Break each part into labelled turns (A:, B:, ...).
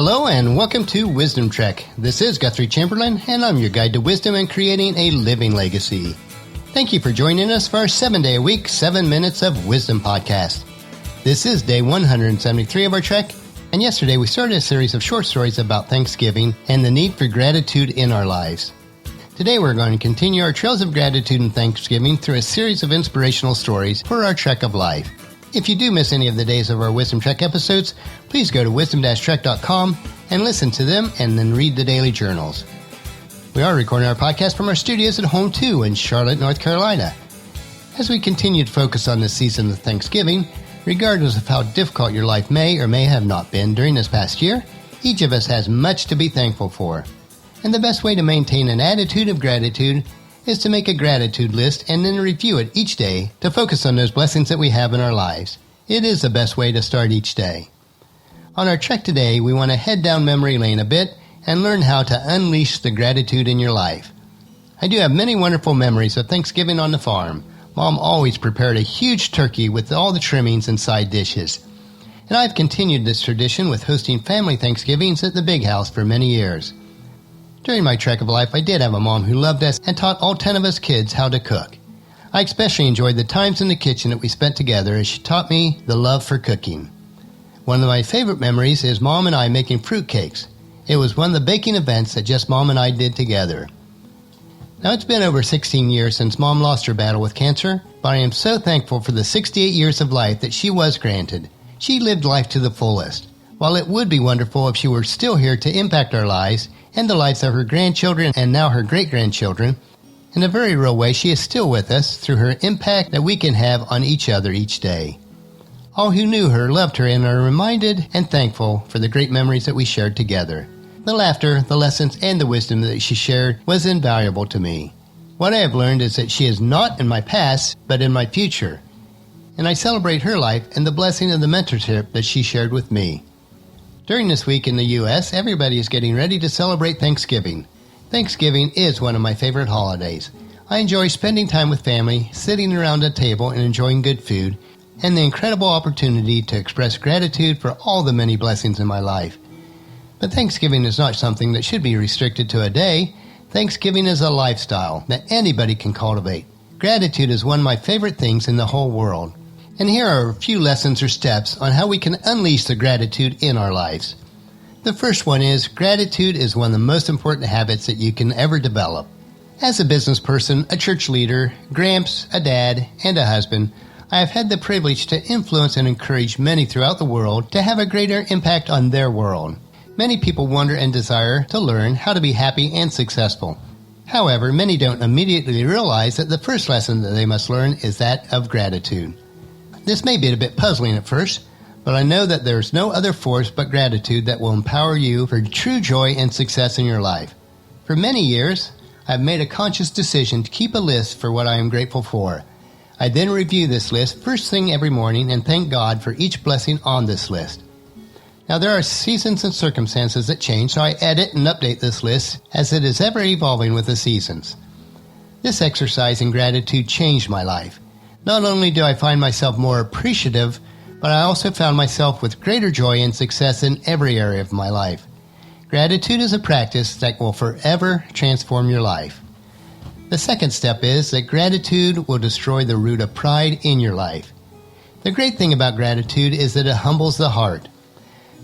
A: Hello and welcome to Wisdom Trek. This is Guthrie Chamberlain and I'm your guide to wisdom and creating a living legacy. Thank you for joining us for our 7-day-a-week, 7 Minutes of Wisdom podcast. This is day 173 of our trek, and yesterday we started a series of short stories about Thanksgiving and the need for gratitude in our lives. Today we're going to continue our trails of gratitude and Thanksgiving through a series of inspirational stories for our trek of life. If you do miss any of the days of our Wisdom Trek episodes, please go to wisdom-trek.com and listen to them and then read the daily journals. We are recording our podcast from our studios at home too in Charlotte, North Carolina. As we continue to focus on this season of Thanksgiving, regardless of how difficult your life may or may have not been during this past year, each of us has much to be thankful for. And the best way to maintain an attitude of gratitude is to make a gratitude list and then review it each day to focus on those blessings that we have in our lives. It is the best way to start each day. On our trek today, we want to head down memory lane a bit and learn how to unleash the gratitude in your life. I do have many wonderful memories of Thanksgiving on the farm. Mom always prepared a huge turkey with all the trimmings and side dishes. And I've continued this tradition with hosting family Thanksgivings at the big house for many years. During my trek of life, I did have a mom who loved us and taught all 10 of us kids how to cook. I especially enjoyed the times in the kitchen that we spent together as she taught me the love for cooking. One of my favorite memories is Mom and I making fruit cakes. It was one of the baking events that just Mom and I did together. Now it's been over 16 years since Mom lost her battle with cancer, but I am so thankful for the 68 years of life that she was granted. She lived life to the fullest. While it would be wonderful if she were still here to impact our lives and the lives of her grandchildren and now her great-grandchildren, in a very real way she is still with us through her impact that we can have on each other each day. All who knew her loved her and are reminded and thankful for the great memories that we shared together. The laughter, the lessons, and the wisdom that she shared was invaluable to me. What I have learned is that she is not in my past, but in my future. And I celebrate her life and the blessing of the mentorship that she shared with me. During this week in the U.S., everybody is getting ready to celebrate Thanksgiving. Thanksgiving is one of my favorite holidays. I enjoy spending time with family, sitting around a table and enjoying good food, and the incredible opportunity to express gratitude for all the many blessings in my life. But Thanksgiving is not something that should be restricted to a day. Thanksgiving is a lifestyle that anybody can cultivate. Gratitude is one of my favorite things in the whole world. And here are a few lessons or steps on how we can unleash the gratitude in our lives. The first one is gratitude is one of the most important habits that you can ever develop. As a business person, a church leader, gramps, a dad, and a husband, I have had the privilege to influence and encourage many throughout the world to have a greater impact on their world. Many people wonder and desire to learn how to be happy and successful. However, many don't immediately realize that the first lesson that they must learn is that of gratitude. This may be a bit puzzling at first, but I know that there is no other force but gratitude that will empower you for true joy and success in your life. For many years, I have made a conscious decision to keep a list for what I am grateful for. I then review this list first thing every morning and thank God for each blessing on this list. Now there are seasons and circumstances that change, so I edit and update this list as it is ever evolving with the seasons. This exercise in gratitude changed my life. Not only do I find myself more appreciative, but I also found myself with greater joy and success in every area of my life. Gratitude is a practice that will forever transform your life. The second step is that gratitude will destroy the root of pride in your life. The great thing about gratitude is that it humbles the heart.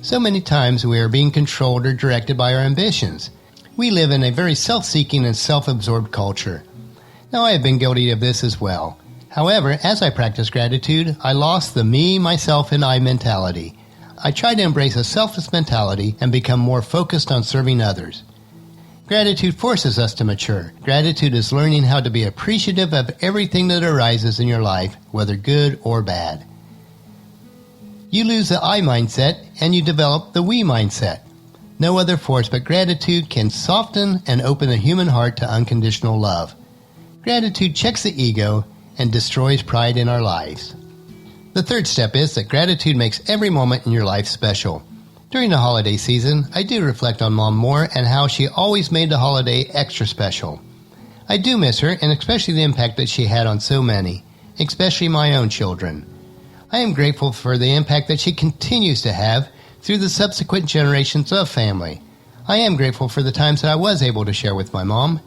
A: So many times we are being controlled or directed by our ambitions. We live in a very self-seeking and self-absorbed culture. Now I have been guilty of this as well. However, as I practice gratitude, I lost the me, myself, and I mentality. I try to embrace a selfless mentality and become more focused on serving others. Gratitude forces us to mature. Gratitude is learning how to be appreciative of everything that arises in your life, whether good or bad. You lose the I mindset and you develop the we mindset. No other force but gratitude can soften and open the human heart to unconditional love. Gratitude checks the ego and destroys pride in our lives. The third step is that gratitude makes every moment in your life special. During the holiday season, I do reflect on Mom more and how she always made the holiday extra special. I do miss her, and especially the impact that she had on so many, especially my own children. I am grateful for the impact that she continues to have through the subsequent generations of family. I am grateful for the times that I was able to share with my mom.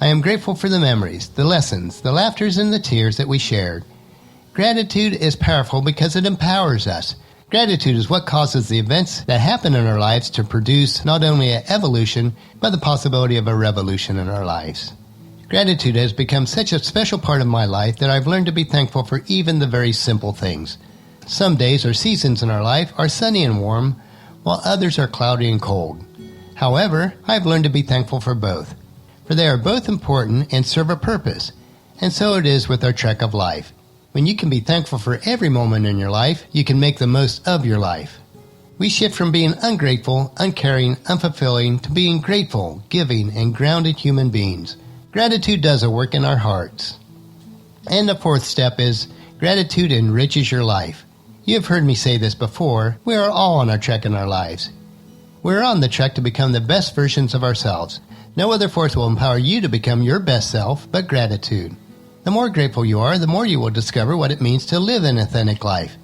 A: I am grateful for the memories, the lessons, the laughters, and the tears that we shared. Gratitude is powerful because it empowers us. Gratitude is what causes the events that happen in our lives to produce not only an evolution, but the possibility of a revolution in our lives. Gratitude has become such a special part of my life that I've learned to be thankful for even the very simple things. Some days or seasons in our life are sunny and warm, while others are cloudy and cold. However, I've learned to be thankful for both, for they are both important and serve a purpose, and so it is with our trek of life. When you can be thankful for every moment in your life, you can make the most of your life. We shift from being ungrateful, uncaring, unfulfilling to being grateful, giving, and grounded human beings. Gratitude does a work in our hearts. And the fourth step is gratitude enriches your life. You have heard me say this before. We are all on our trek in our lives. We're on the trek to become the best versions of ourselves. No other force will empower you to become your best self but gratitude. The more grateful you are, the more you will discover what it means to live an authentic life.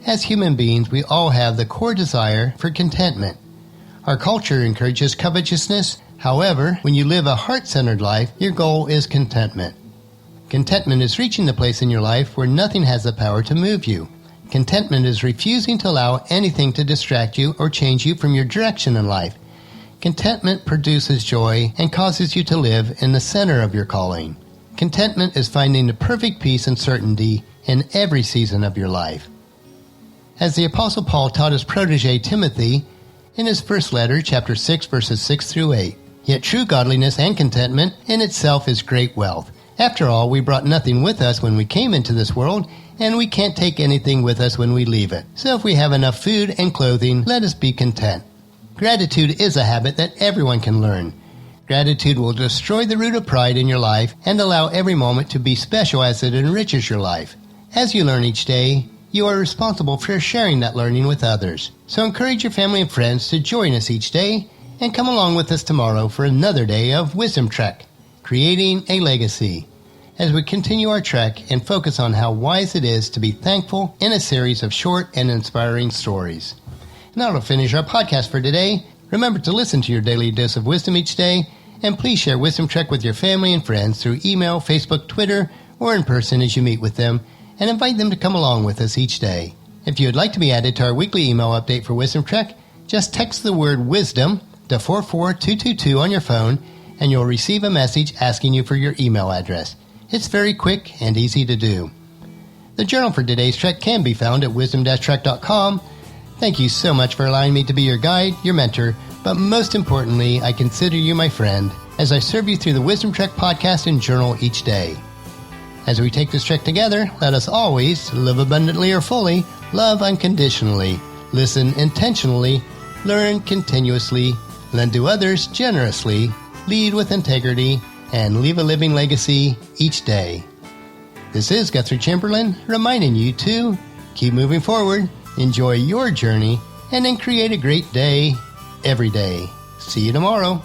A: As human beings, we all have the core desire for contentment. Our culture encourages covetousness. However, when you live a heart-centered life, your goal is contentment. Contentment is reaching the place in your life where nothing has the power to move you. Contentment is refusing to allow anything to distract you or change you from your direction in life. Contentment produces joy and causes you to live in the center of your calling. Contentment is finding the perfect peace and certainty in every season of your life. As the Apostle Paul taught his protege Timothy in his first letter, chapter 6, verses 6 through 8, yet true godliness and contentment in itself is great wealth. After all, we brought nothing with us when we came into this world, and we can't take anything with us when we leave it. So if we have enough food and clothing, let us be content. Gratitude is a habit that everyone can learn. Gratitude will destroy the root of pride in your life and allow every moment to be special as it enriches your life. As you learn each day, you are responsible for sharing that learning with others. So encourage your family and friends to join us each day and come along with us tomorrow for another day of Wisdom Trek, creating a legacy, as we continue our trek and focus on how wise it is to be thankful in a series of short and inspiring stories. And that'll finish our podcast for today. Remember to listen to your daily dose of wisdom each day, and please share Wisdom Trek with your family and friends through email, Facebook, Twitter, or in person as you meet with them, and invite them to come along with us each day. If you would like to be added to our weekly email update for Wisdom Trek, just text the word WISDOM to 44222 on your phone, and you'll receive a message asking you for your email address. It's very quick and easy to do. The journal for today's trek can be found at wisdom-trek.com. Thank you so much for allowing me to be your guide, your mentor, but most importantly, I consider you my friend as I serve you through the Wisdom Trek podcast and journal each day. As we take this trek together, let us always live abundantly or fully, love unconditionally, listen intentionally, learn continuously, lend to others generously, lead with integrity, and leave a living legacy each day. This is Guthrie Chamberlain reminding you to keep moving forward, enjoy your journey, and then create a great day every day. See you tomorrow.